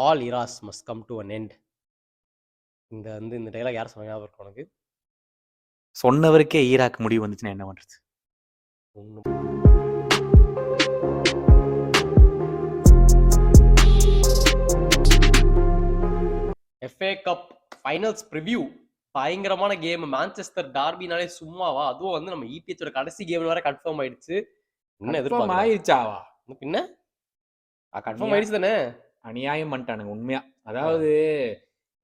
All eras must come to an end. இந்த dialogue யார் சொன்னா ஞாபகம் இருக்கு உனக்கு? சொன்னவருக்கே ஈராக் முடிவு வந்துச்சுன்னா என்ன பண்றது? FA கப் ஃபைனல்ஸ் ப்ரிவ்யூ பயங்கரமான கேம். மான்செஸ்டர் டார்பினாலே சும்மாவா? அதுவும் வந்து நம்ம EPHோட கடைசி கேம் வேற கன்ஃபார்ம் ஆயிடுச்சு. என்ன எதிர்பார்க்க ஆயிடுச்சாவா? பின்ன கன்ஃபார்ம் ஆயிடுச்சு தானே? அநியாயம் பண்ணிட்டானுங்க உண்மையா. அதாவது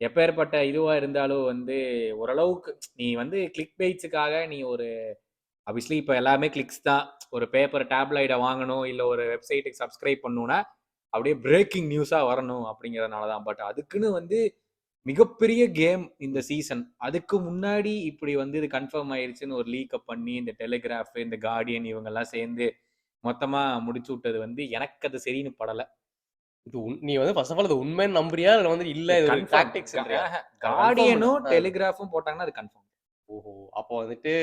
எப்பேற்பட்ட இதுவா இருந்தாலும் வந்து ஓரளவுக்கு நீ வந்து கிளிக் பைட்ஸுக்காக நீ ஒரு ஆப்வியஸ்லி இப்போ எல்லாமே கிளிக்ஸ் தான். ஒரு பேப்பர் டேப்லைடை வாங்கணும் இல்லை ஒரு வெப்சைட்டுக்கு சப்ஸ்கிரைப் பண்ணணும்னா அப்படியே பிரேக்கிங் நியூஸாக வரணும் அப்படிங்கிறதுனால தான். பட் அதுக்குன்னு வந்து மிகப்பெரிய கேம் இந்த சீசன். அதுக்கு முன்னாடி இப்படி வந்து இது கன்ஃபார்ம் ஆயிடுச்சுன்னு ஒரு லீக்கப் பண்ணி இந்த டெலிகிராஃப் இந்த கார்டியன் இவங்கெல்லாம் சேர்ந்து மொத்தமா முடிச்சு விட்டது வந்து எனக்கு அது சரின்னு படலை. இது நீ வந்து ஃபர்ஸ்ட் ஆஃப் ஆல் அது உண்மைன்னு நம்புறியா இல்லை வந்து இல்லை டாக்டிக்ஸ்? கார்டியனும் டெலிகிராஃபும் போட்டாங்கன்னா அது கன்ஃபார்ம். ஓஹோ, அப்போ வந்துட்டு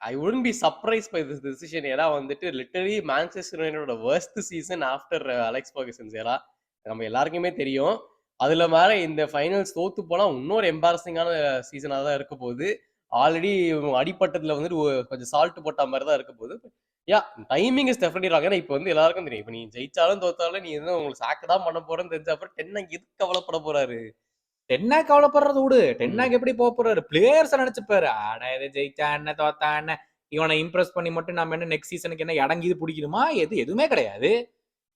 I wouldn't be surprised by this decision. ஏன்னா வந்துட்டு லிட்டரலி மான்செஸ்டர் யுனைட்டடோட worst season after Alex Ferguson's era நம்ம எல்லாருக்குமே தெரியும். அதுல மேல இந்த ஃபைனல்ஸ் தோத்து போனா இன்னொரு எம்பாரசிங்கான சீசனாக தான் இருக்க போகுது. ஆல்ரெடி அடிப்பட்டதுல வந்துட்டு கொஞ்சம் சால்ட் போட்ட மாதிரி தான் இருக்க போகுது. Timing is definitely wrong. ஏன்னா இப்போ வந்து எல்லாருக்கும் தெரியும், இப்போ நீ ஜெயிச்சாலும் தோத்தாலும் நீ வந்து உங்களுக்கு சாக்கு தான் பண்ண போறேன்னு தெரிஞ்ச அப்புறம் டென்னாக் எதுக்கு கவலைப்பட போறாரு? டென்னாக் கவலைப்படுறது விடு. டென்னாக் எப்படி போக போறாரு? பிளேயர்ஸ் நினைச்சுப்பாரு, ஆனா எதை ஜெயிச்சா என்ன தோத்தா என்ன, இவனை இம்ப்ரெஸ் பண்ணி மட்டும் நம்ம என்ன நெக்ஸ்ட் சீசனுக்கு என்ன அடங்கி இது பிடிக்கணுமா? எதுவுமே கிடையாது.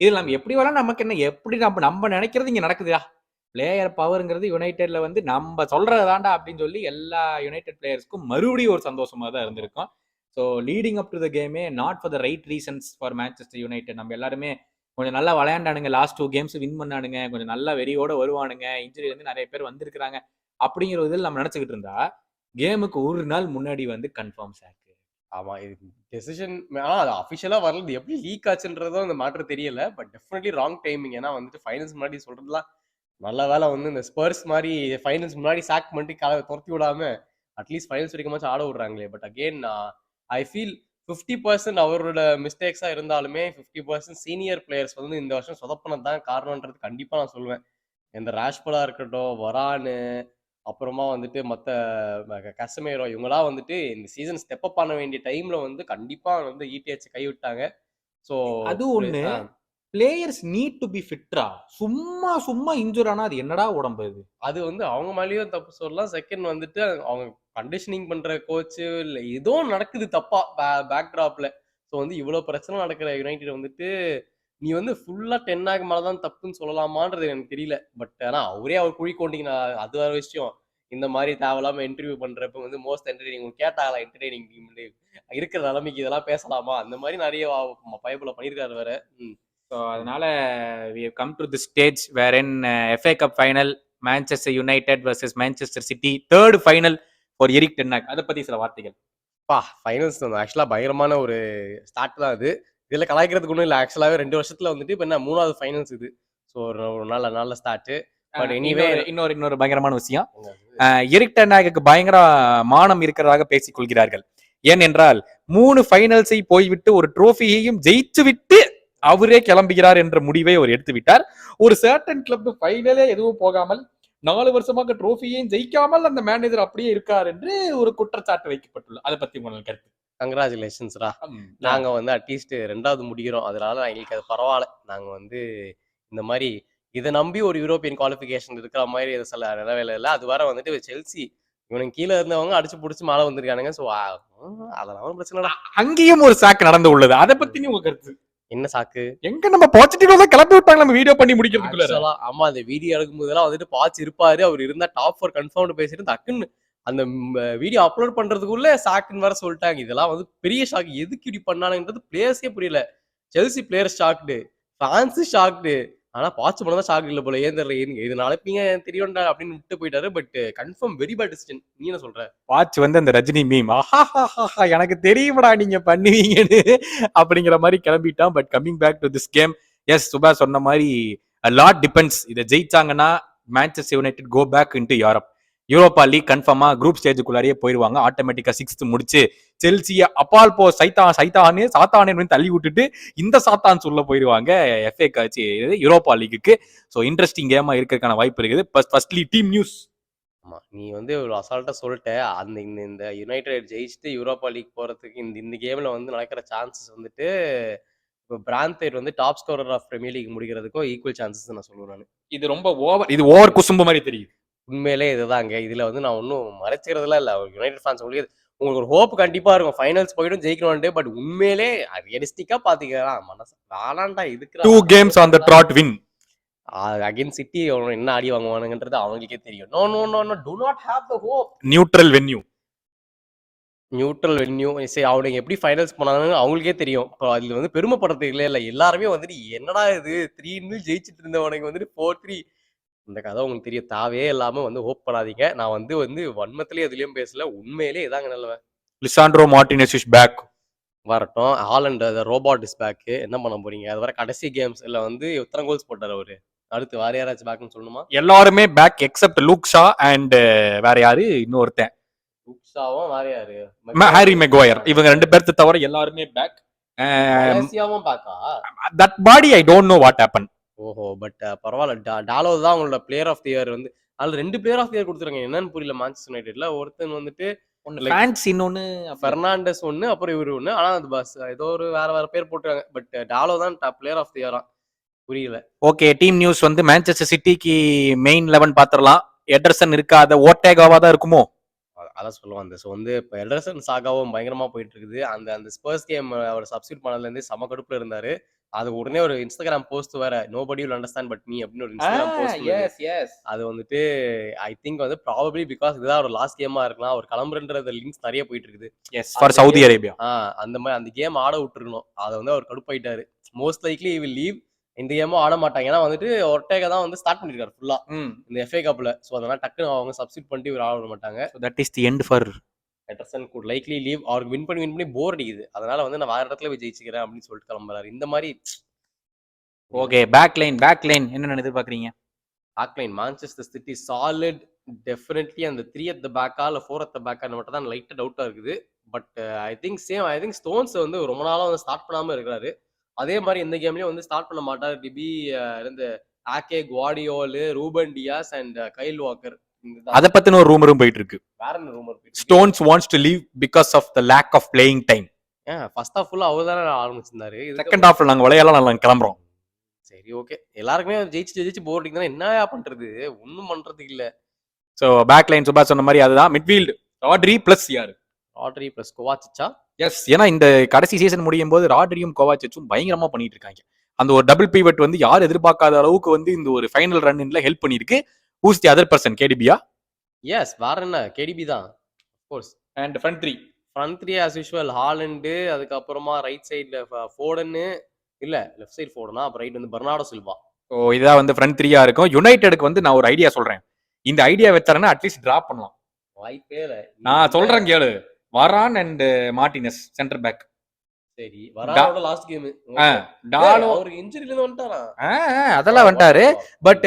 இதுல நம்ம எப்படி வரலாம், நமக்கு என்ன, எப்படி நம்ம நினைக்கிறது இங்க நடக்குதா? பிளேயர் பவர்ங்கிறது யுனைடெட்ல வந்து நம்ம சொல்றதாண்டா அப்படின்னு சொல்லி எல்லா யுனைடெட் பிளேயர்ஸ்க்கும் மறுபடியும் ஒரு சந்தோஷமா தான் இருந்திருக்கும். So leading up to the கேமே not for the right reasons for Manchester United. நம்ம எல்லாருமே கொஞ்சம் நல்லா விளையாண்டானுங்க, லாஸ்ட் 2 கேம்ஸ் வின் பண்ணானுங்க, கொஞ்சம் நல்லா வெறியோட வருவானுங்க, இன்ஜுரி வந்து நிறைய பேர் வந்திருக்கிறாங்க அப்படிங்கிற இதில் நம்ம நினைச்சுக்கிட்டு இருந்தா கேமுக்கு ஒரு நாள் முன்னாடி வந்து கன்ஃபார்ம் சாக்கு. ஆமா, இது டெசிஷன் அது அஃபிஷியலா வரல. இது எப்படி லீக் ஆச்சுன்றதும் அந்த மேட்டர் தெரியல. But definitely wrong timing. ஏன்னா வந்துட்டு ஃபைனல்ஸ் முன்னாடி சொல்றதுலாம் நல்ல வேலை வந்து இந்த ஸ்பர்ஸ் மாதிரி ஃபைனல்ஸ் முன்னாடி சாக் பண்ணிட்டு துரத்தி விடாம அட்லீஸ்ட் ஃபைனல்ஸ் வரைக்கும் ஆட விடுறாங்களே. பட் அகெயின் ஐ ஃபீல் 50% அவரோட மிஸ்டேக்ஸா இருந்தாலுமே 50% சீனியர் பிளேயர்ஸ் வந்து இந்த வருஷம் சொதப்பினது தான் காரணம்ன்றது கண்டிப்பா நான் சொல்லுவேன். இந்த ராஷ்பலா இருக்கட்டும், வரானு, அப்புறமா வந்துட்டு மற்ற கசமேரோ, இவங்களாம் வந்துட்டு இந்த சீசன் ஸ்டெப் அப் பண்ண வேண்டிய டைம்ல வந்து கண்டிப்பா வந்து ETH கைவிட்டாங்க. ஸோ அது ஒண்ணு. பிளேயர்ஸ் நீட் டு பி ஃபிட்ரா. சும்மா இன்ஜூர் ஆனா அது என்னடா உடம்பு? அது வந்து அவங்க மேலேயும் தப்பு சொல்லலாம். செகண்ட் வந்துட்டு அவங்க கண்டிஷனிங் பண்ற கோச்சு இல்லை ஏதோ நடக்குது தப்பா பேக்ட்ராப்ல. ஸோ வந்து இவ்வளவு பிரச்சனை நடக்கிற யுனைடெட் வந்துட்டு நீ வந்து ஃபுல்லா டென்னாக் மேலதான் தப்புன்னு சொல்லலாமான்றது எனக்கு தெரியல. பட் ஆனா அவர் குழி கொண்டீங்கன்னா அது வேற விஷயம். இந்த மாதிரி தேவையில்லாம இன்டர்வியூ பண்றப்ப வந்து மோஸ்ட் என்டர்டெய்னிங் கேட்டாங்களா என்டர்டெய்னிங் டீம் இருக்கிற நிலைமைக்கு இதெல்லாம் பேசலாமா? அந்த மாதிரி நிறைய பயபுல பண்ணியிருக்காரு வேற. ஸோ அதனால we have come to this stage wherein FA Cup final Manchester United versus Manchester City, third final for Erik ten Hag. அதை பத்தி சில வார்த்தைகள். ஃபைனல்ஸ் ஆக்சுவலா பயங்கரமான ஒரு ஸ்டார்ட் தான் அது. இதுல கலாய்க்கிறதுக்கு ஒன்றும் இல்லை. ஆக்சுவலாவே 2 வருஷத்துல வந்துட்டு இப்போ என்ன 3வது ஃபைனல்ஸ் இது. ஸோ ஒரு நல்ல ஸ்டார்ட். பட் எனிவே இன்னொரு பயங்கரமான விஷயம், எரிக் டென் ஹாகுக்கு பயங்கர மானம் இருக்கிறதாக பேசிக் கொள்கிறார்கள். ஏனென்றால் 3 ஃபைனல்ஸை போய்விட்டு ஒரு ட்ரோஃபியையும் ஜெயிச்சு விட்டு அவரே கிளம்புகிறார் என்ற முடிவை அவர் எடுத்து விட்டார். ஒரு சர்டன் கிளப் ஃபைனலே எதுவும் போகாமல் 4 வருஷமாக ட்ரோஃபியையும் ஜெயிக்காமல் அந்த மேனேஜர் அப்படியே இருக்கார் என்று ஒரு குற்றச்சாட்டு வைக்கப்பட்டுள்ளது. அதை பத்தி உங்களுக்கு கருத்து? கங்க்ராச்சுலேஷன்ஸ்ரா. நாங்க வந்து அட்லீஸ்ட் 2வது முடிகிறோம். அதனால எங்களுக்கு அது பரவாயில்ல. நாங்க வந்து இந்த மாதிரி இதை நம்பி ஒரு யூரோப்பியன் குவாலிஃபிகேஷன் இருக்கிற மாதிரி சில நிலவேல இல்லை. அது வர வந்துட்டு செல்சி இவனுக்கு கீழே இருந்தவங்க அடிச்சு புடிச்சு மேலே வந்திருக்கானுங்க. ஸோ அதெல்லாம் பிரச்சனை. அங்கேயும் ஒரு சாக்கு நடந்து உள்ளது. அதை பத்தி உங்க கருத்து என்ன? சாக்கு எங்க நம்ம பாசிட்டிவா தான் கிளப்பி விட்டாங்க நம்ம வீடியோ பண்ணி முடிக்கிறதுக்குள்ள. ஆமா, அந்த வீடியோ எடுக்கும் போதெல்லாம் வந்துட்டு பாச்சு இருப்பாரு, அவர் இருந்தா டாப் 4 கன்ஃபார்ம் பேசிட்டு டக்குன்னு அந்த வீடியோ அப்லோட் பண்றதுக்குள்ள சாக்குன்னு வர சொல்லிட்டாங்க. இதெல்லாம் வந்து பெரிய ஷாக். எதுக்கு இப்படி பண்ணானுன்றது பிளேயர்ஸே புரியல. Chelsea player shocked, fans shocked. ஆனா பாச்சு பண்ணதான் ஷாக் இல்ல போல. ஏன் தெரியல, இது நாளைப்பீங்க தெரியும்டா அப்படின்னு விட்டு போயிட்டாரு. But confirm very bad decision. நீ என்ன சொல்ற? பாச்சு வந்து அந்த ரஜினி மீம் எனக்கு தெரியுமடா நீங்க பண்ணுவீங்கன்னு அப்படிங்கிற மாதிரி கிளம்பிட்டான். But coming back to this game, yes Subha சொன்ன மாதிரி a lot depends. இதை ஜெயிச்சாங்கன்னா Manchester United go back into Europe. Europa league கன்ஃபார்மா குரூப் ஸ்டேஜுக்குள்ளாரியே போயிருவாங்க. ஆட்டோமேட்டிக்கா 6th முடிச்சு செல்சியா அப்பால் போ சாத்தானே தள்ளி விட்டுட்டு இந்த சாத்தான்ஸ் உள்ள போயிருவாங்க எஃப்ஏ காட்சி யூரோப்பா லீக்குக்கு. ஸோ இன்ட்ரெஸ்டிங் கேமா இருக்கிறதுக்கான வாய்ப்பு இருக்குது. Firstly team news. ஆமா, நீ வந்து ஒரு அசால்ட்டா சொல்லிட்ட. அந்த இந்த யுனைடெட் ஜெயிச்சுட்டு யூரோப்பா லீக் போறதுக்கு இந்த கேம்ல வந்து நடக்கிற சான்சஸ் வந்துட்டு இப்போ பிராந்த்வேட் வந்து top scorer of premier league முடிக்கிறதுக்கும் ஈக்குவல் சான்சஸ் நான் சொல்லுவேன் நான். இது ரொம்ப ஓவர் குசும்பு மாதிரி தெரியுது. உண்மையிலே இதுதாங்க. இதுல வந்து நான் ஒன்றும் மறைச்சிக்கிறதுலாம் இல்லை. யுனைடெட் ஃபேன்ஸ் உங்களுக்கு ஒரு ஹோப் கண்டிப்பா இருக்கும், ஃபைனல்ஸ் போயிடும் ஜெயிக்கணும்ட்டு. பட் உண்மையிலே ரியலிஸ்டிக்கா பாத்தீங்கன்னா மனசு வேணாண்டா இதுக்கு 2 games on the trot win. Again City என்ன அடி வாங்குவானுங்கன்றது அவங்களுக்கே தெரியும். No no no no to not have the hope. Neutral venue சரி, அவனுங்க எப்படி ஃபைனல்ஸ் போனாங்கன்னு அவங்களுக்கே தெரியும். இப்போ அதுல வந்து பெருமைப்படுறதுக்கு இல்லை. எல்லாருமே வந்துட்டு என்னடா இது 3-0 ஜெயிச்சுட்டு இருந்தவனுக்கு வந்துட்டு 4-3 இந்த கதை உங்களுக்கு தெரியும். தாவே இல்லாம வந்து ஹோப் பண்ணாதீங்க. நான் வந்து வன்மத்திலேயே எதுலயும் பேசல. உண்மையிலே இதாங்க நல்லவன். Lisandro Martinez is back. வரட்டும். Haaland robot is back. என்ன பண்ண போறீங்க? அது வர கடைசி கேம்ஸ்ல வந்து எத்தனை கோல்ஸ் போட்டாரு அவரு? அடுத்து வேற யாராச்சும் பேக்னு சொல்லணுமா? எல்லாருமே back except Luke Shaw and வேற யாரு இன்னொருத்தன் லுக்ஸாவும் வேற யாரு? Harry Maguire. இவங்க 2 பேர்த்து தவிர எல்லாருமே பேக். மலேசியாவும் பேக்கா? That body I don't know what happen. ஓஹோ, பட் பரவாயில்ல. டாலோ தான் உங்களோட பிளேயர் ஆஃப் தி இயர் வந்து அதுல 2 பிளேயர் ஆஃப் தி இயர் கொடுத்துருக்காங்க. என்னன்னு புரியல மான்செஸ்டர் யுனைடெட்ல. ஒருத்தன் வந்துட்டு ஃபேன்ஸ் இன்னொன்னு பெர்னாண்டஸ் ஒன்னு, அப்புறம் இவரு ஒன்னு. ஆனா அது பஸ் ஏதோ ஒரு வேற பேர் போட்டுருக்காங்க. பட் டாலோ தான் பிளேயர் ஆஃப் தி இயரா. புரியல. ஓகே, டீம் நியூஸ் வந்து மான்செஸ்டர் சிட்டிக்கு மெயின் 11 பாத்துறலாம். எடர்சன் இருக்காத ஓட்டேகாவா தான் இருக்குமோ? அதான் சொல்லுவாங்க. ஸோ வந்து இப்போ எடர்சன் சாகாவும் பயங்கரமா போயிட்டு இருக்குது. அந்த ஸ்பர்ஸ் கேம் அவர் சப்ஸ்டியூட் பண்ணதுல இருந்து செம கடுப்புல இருந்தாரு. அது உடனே ஒரு இன்ஸ்டாகிராம் போஸ்ட் வேற, nobody will understand but me அப்படின்னு ஒரு இன்ஸ்டாகிராம் போஸ்ட். அது வந்துட்டு ஐ திங்க் வந்து ப்ராபபிலி பிகாஸ் இதுதான் ஒரு லாஸ்ட் கேமா இருக்கலாம். அவர் கிளம்புறன்ற லிங்க்ஸ் நிறைய போயிட்டு இருக்குது. For Saudi Arabia. அந்த மாதிரி அந்த கேம் ஆட விட்டுருக்கணும். அதை வந்து அவர் கடுப்பாயிட்டாரு. Most likely will leave. இந்த கேமும் ஆட மாட்டாங்க. ஏன்னா வந்துட்டு ஒர்டேகா தான் வந்து ஸ்டார்ட் பண்ணிருக்காரு ஃபுல்லா இந்த எஃப்ஏ கப்ல. ஸோ அதனால டக்குன்னு அவங்க சப்ஸ்டியூட் பண்ணிட்டு இவர் ஆட விட மாட்டாங்க. That is the end for Ederson good likely leave. அவருக்கு வின் பண்ணி போர் அடிக்குது. அதனால வந்து நான் வேற இடத்துல போய் ஜெயிச்சுக்கிறேன் அப்படின்னு சொல்லிட்டு கிளம்புறாரு. இந்த மாதிரி. ஓகே, பேக் லைன் என்ன எதிர்பார்க்கறீங்க? Back line Manchester City solid definitely. அந்த 3 at the back இல்ல 4 at the back மட்டும் தான் லைட்டா டவுட்டா இருக்குது. பட் ஐ திங்க் ஸ்டோன்ஸ் வந்து ரொம்ப நாளா வந்து ஸ்டார்ட் பண்ணாம இருக்காரு. அதே மாதிரி இந்த கேம்லயும் வந்து ஸ்டார்ட் பண்ண மாட்டார். டிபி இருந்து Ake, Gvardiol, Ruben Dias and Kyle Walker. அத பத்தின ஒரு ரூமரும் போயிட்டு இருக்கு. வேற என்ன rumour? Stones wants to leave because of the lack of playing time. First half ஃபுல்லா அவர் தானே ஆரம்பிச்சிருந்தாரு. செகண்ட் ஹாஃப்ல நாங்க விளையாடலாம், நாங்க கிளம்புறோம். சரி, ஓகே. எல்லாருக்குமே ஜெயிச்சு போர் அடிக்குதுன்னா என்ன பண்றது? ஒன்னும் பண்றதுக்கு இல்ல. சோ பேக் லைன் சுபா சொன்ன மாதிரி அதுதான். மிட்ஃபீல்ட் ராட்ரி பிளஸ் யாரு? ராட்ரி பிளஸ் கோவாச்சிச்சா? எஸ், ஏன்னா இந்த கடைசி சீசன் முடியும் போது ராட்ரியும் கோவாச்சிச்சும் பயங்கரமா பண்ணிட்டு இருக்காங்க. அந்த ஒரு டபுள் பீவட் வந்து யார் எதிர்பார்க்காத அளவுக்கு வந்து இந்த ஒரு ஃபைனல் ரன்ல ஹெல்ப் பண்ணிருக்கு. Who's the other person? கேடிபியா? எஸ், வேற என்ன? கேடிபி தான் of course. And front three as usual Haaland, அதுக்கு அப்புறமா ரைட் சைடுல ஃபோடன், இல்ல லெஃப்ட் சைடு ஃபோடனா, அப்புறம் ரைட் வந்து பெர்னார்டோ சில்வா. ஓ, இதான் வந்து ஃப்ரண்ட் 3-ஆ இருக்கும். யுனைடெடுக்கு வந்து நான் ஒரு ஐடியா சொல்றேன். இந்த ஐடியா வச்சாருன்னா அட்லீஸ்ட் டிராப் பண்ணலாம். வாய்ப்பே இல்ல. நான் சொல்றேன் கேளு. வரான் அண்ட் மார்டினஸ் சென்டர் பேக். சரி, வரானோட லாஸ்ட் கேம். டாலோ அவருக்கு இன்ஜரில இருந்து வந்துட்டாரா? அதெல்லாம் வந்துட்டாரு. பட்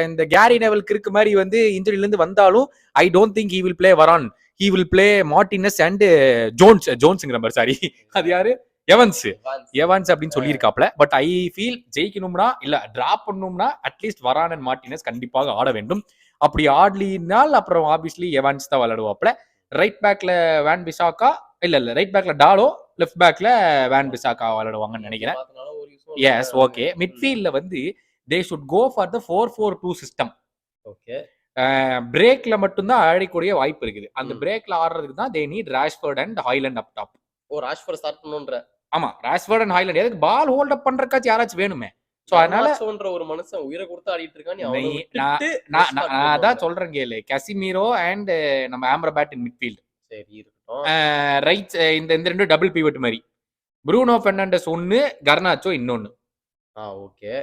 இந்த கேரி நெவல் கிறுக்கு மாதிரி வந்து இன்ஜரில இருந்து வந்தாலும் I don't think he will play வரான். He will play Martinez and ஜோன்ஸ்ங்கிற மாதிரி. சாரி, அது யாரு? எவன்ஸ் அப்படின்னு சொல்லியிருக்காப்ல. பட் ஐ ஃபீல் ஜெயிக்கணும்னா இல்ல டிராப் பண்ணணும்னா அட்லீஸ்ட் வரான் அண்ட் மார்டினஸ் கண்டிப்பாக ஆட வேண்டும். அப்படி ஆடலினால் அப்புறம் ஆப்வியஸ்லி எவான்ஸ் தான் விளையாடுவாப்ல. ரைட் பேக்ல வேன் பிசாக்கா, இல்ல ரைட் பேக்ல டாலோ, லெஃப்ட் பேக்ல வேன் பிசாக்கா விளையாடுவாங்கன்னு நினைக்கிறேன். S, okay. மிட்ஃபீல்ட்ல வந்து they should go for the 4-4-2 system. Okay, பிரேக்ல மட்டும் தான் ஆடக்கூடிய வாய்ப்பு இருக்குது. அந்த பிரேக்ல ஆடுறதுக்கு தான் they need Rashford and Hojlund up top. Oh, Rashford start பண்ணனும்ன்ற. ஆமா, ராஷ்ஃபோர்ட் அண்ட் ஹாய்லண்ட். எதுக்கு பால் ஹோல்ட் அப் பண்றதுக்காச்சும் யாராச்சும் வேணுமே. சோ அதனால ஒரு மனுஷன் உயிரை கொடுத்து ஆடிட்டு இருக்கான். நான் அதான் சொல்றேன் கேளு. கசிமீரோ அண்ட் நம்ம ஆம்ரபாட் இன் மிட்ஃபீல்ட். சரி, இருக்கட்டும். ரைட் இந்த ரெண்டு டபுள் பிவட் மாதிரி. ப்ரூனோ பெர்னாண்டஸ் ஒன்னு, கர்னாச்சோ இன்னொன்னு. ஓகே.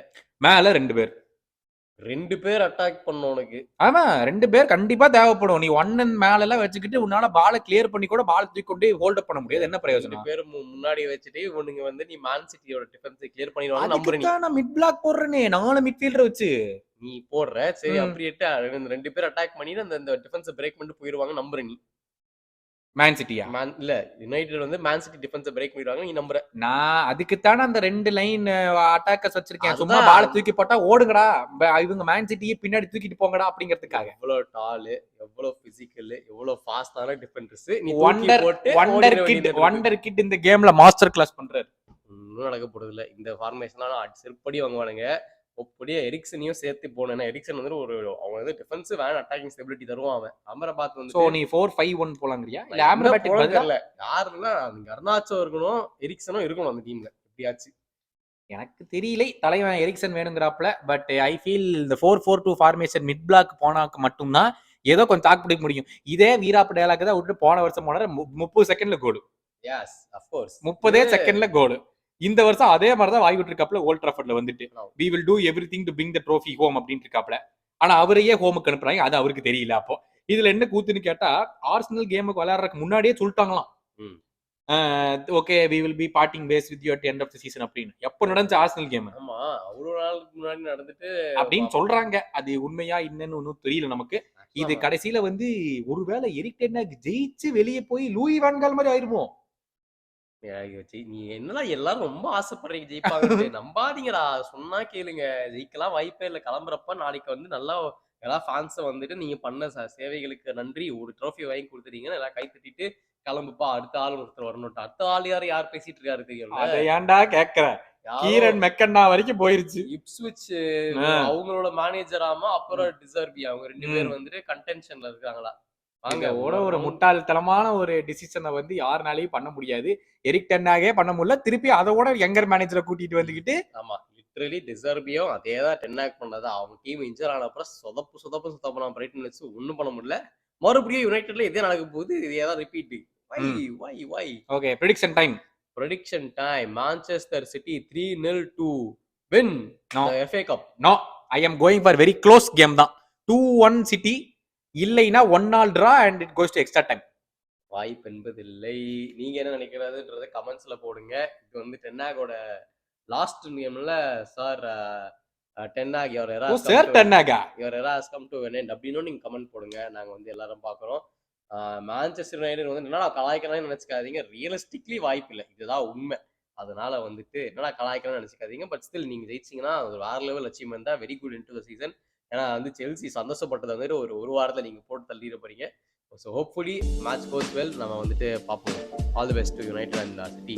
மேல 2 பேர் அட்டாக் பண்ணனும் உனக்கு. ஆமா, 2 பேர் கண்டிப்பா தேவைப்படும். நீ 1 and மேல எல்லாம் வச்சுக்கிட்டு உன்னால பால கிளியர் பண்ணி கூட பால் தூக்கி கொண்டு ஹோல்ட் அப் பண்ண முடியாது. என்ன பிரயோஜனம்? 2 பேர் முன்னாடி வச்சிட்டு இவனுங்க வந்து நீ மான் சிட்டியோட டிஃபென்ஸ் கிளியர் பண்ணிடுவாங்க நம்புறீங்க. நான் மிட் பிளாக் போடுறேனே 4 மிட்ஃபீல்டர் வச்சு. நீ போடுற சரி ம். அப்படியே 2 பேர் அட்டாக் பண்ணி அந்த டிஃபென்ஸை பிரேக் பண்ணிட்டு போயிருவாங்க நம்புற நீ. மேன் சிட்டியா? இல்ல யுனைடெட் வந்து மேன் சிட்டி டிஃபென்ஸை பிரேக் பண்ணிடுவாங்க நீ நம்புற. நான் அதுக்குத்தானே அந்த 2 லைன் அட்டாக்கர்ஸ் வச்சிருக்கேன். சும்மா அதுதான் பால தூக்கி போட்டா ஓடுங்கடா. இவங்க மேன் சிட்டியே பின்னாடி தூக்கிட்டு போங்கடா அப்படிங்கிறதுக்காக. எவ்வளவு டாலு, எவ்வளவு பிசிக்கல், எவ்வளவு ஃபாஸ்டான டிஃபெண்டர்ஸ் நீ தூக்கி வண்டர் போட்டு வண்டர் ஓடிட கிட் வேண்டியது இருக்கு. வண்டர் கிட் இந்த கேம்ல மாஸ்டர் கிளாஸ் பண்றாரு. ஒன்னும் நடக்க போறது இல்ல. இந்த ஃபார்மேஷன்லாம் செருப்படி வாங்குவானுங்க. அப்படியே எரிக்சனையும் சேர்த்து போனேன். எரிக்சன் வந்து அவங்க வந்து டிஃபென்சிவ் அண்ட் அட்டாக்கிங் ஸ்டெபிலிட்டி தருவான் அவன். அமரபாத் சோ வந்துட்டு நீ 4-5-1 போலாங்கறியா? இல்ல என்ன ஆம்ரபாட்டுக்கு போலன்னு பதிலா? தெரியல. யாருன்னா கர்னாச்சோ இருக்கணும், எரிக்சனும் இருக்கணும் அந்த டீம்ல. எப்படியாச்சு. எனக்கு தெரியல. தலைவன் எரிக்சன் வேணுங்கிறாப்ல. பட் ஐ ஃபீல் இந்த 4-4-2 ஃபார்மேஷன் மிட் பிளாக் போனாக்கு மட்டும் தான் ஏதோ கொஞ்சம் தாக்கு பிடிக்க முடியும். இதே வீராப் டயலாக் தான் விட்டு போன வருஷம் போனாரு 30 செகண்ட்ல கோல். S, of course. 30 செகண்ட்ல கோல். இந்த வருஷம் அதே மாதிரி தான் வாய் விட்டுருக்காப்ல ஓல்ட் ட்ராஃபர்ட்ல வந்துட்டு. we will do everything to bring the trophy home அப்படின்னு இருக்காப்ல. ஆனா அவரையே ஹோமுக்கு அனுப்புறாங்க. அது அவருக்கு தெரியல அப்போ. இதுல என்ன கூத்துன்னு கேட்டா ஆர்சனல் கேமுக்கு விளையாடுறதுக்கு முன்னாடியே சொல்லிட்டாங்களாம். Okay we will be parting ways with you at the end of the season அப்படின்னு. எப்போ நடந்துச்சு ஆர்சனல் கேம்? ஆமா, அவ்வளவு நாளுக்கு முன்னாடி நடந்துட்டு அப்படின்னு சொல்றாங்க. அது உண்மையா இன்னன்னு ஒன்னும் தெரியல நமக்கு. இது கடைசியில வந்து ஒருவேளை எரிக் டென் ஹாக் ஜெயிச்சு வெளியே போய் லூயி வான் கால் மாதிரி ஆயிருமோ? நீ என்னடா எல்லாரும் ரொம்ப ஆசைப்படுறீங்க ஜெயிப்பாங்க. நம்பாதீங்கடா, சொன்னா கேளுங்க. ஜெயிக்கலாம் வாய்ப்பே இல்ல. கிளம்புறப்ப நாளைக்கு வந்து நல்லா எல்லா ஃபேன்ஸை வந்துட்டு நீங்க பண்ண சேவைகளுக்கு நன்றி, ஒரு ட்ரோஃபி வாங்கி கொடுத்துட்டீங்கன்னு எல்லாம் கை தட்டிட்டு கிளம்புப்பா, அடுத்த ஆள் ஒருத்தர் வரணும். அடுத்த ஆள் யார் பேசிட்டு இருக்காரு தெரியும். அதை ஏன்டா கேக்குற? கீரன் மெக்கன்னா வரைக்கும் போயிருச்சு. இப்ஸ்விச் அவங்களோட மேனேஜர் ஆமா, அப்புறம் டிசர்பி அவங்க 2 பேர் வந்துட்டு கண்டென்ஷன்ல இருக்காங்களா. ஒரு முட்டாள்தனமான ஒரு டிசிஷனை வந்து யாருனாலையும் பண்ண முடியாது. எரிக் டென் ஹாகே பண்ண முடியல. திருப்பி அதோட யங்கர் மேனேஜரை கூட்டிட்டு வந்துகிட்டு ஆமா, லிட்டரலி டிசர்பியும் அதேதான் டென் ஹாக் பண்ணது. அவங்க டீம் இன்ஜர் ஆன அப்புறம் சொதப்பு பிரைட்டன் வச்சு ஒண்ணும் பண்ண முடியல. மறுபடியும் யுனைடெட்ல இதே நடக்க போகுது. இதே தான் ரிப்பீட். வை okay, prediction time. Manchester City 3-0 to win the FA Cup. No, I am going for very close game தான். 2-1 சிட்டி, இல்லைனா 1-0 draw and it goes to extra time. வாய்ப்பு என்பதில்லை. நீங்க என்ன நினைக்கிறதுன்றத கமெண்ட்ஸ்ல போடுங்க. இது வந்து டென் ஹாகோட லாஸ்ட் கேம்ல sir Ten Hag your era has come to an end அப்படின்னு நீங்க கமெண்ட் போடுங்க. நாங்க வந்து எல்லாரும் பாக்குறோம். மான்செஸ்டர் யுனைடெட் வந்து என்னடா கலாய்க்கணும்னு நினைச்சுக்காதீங்க. ரியலிஸ்டிக்லி வாய்ப்பு இல்லை, இதுதான் உண்மை. அதனால வந்துட்டு என்னடா கலாய்க்கணும்னு நினைச்சுக்காதீங்க. பட் ஸ்டில் நீங்க ஜெயிச்சீங்கன்னா அது வேற லெவல் அச்சீவ்மெண்ட் தான். Very good into the season. ஏன்னா வந்து செல்சி சந்தோஷப்பட்டது வந்துட்டு ஒரு வாரத்துல நீங்க போட்டு தள்ளிட போறீங்க. ஸோ ஹோப்ஃபுல்லி மேட்ச் கோஸ் வெல். நம்ம வந்துட்டு பார்ப்போம். All the best to United and city.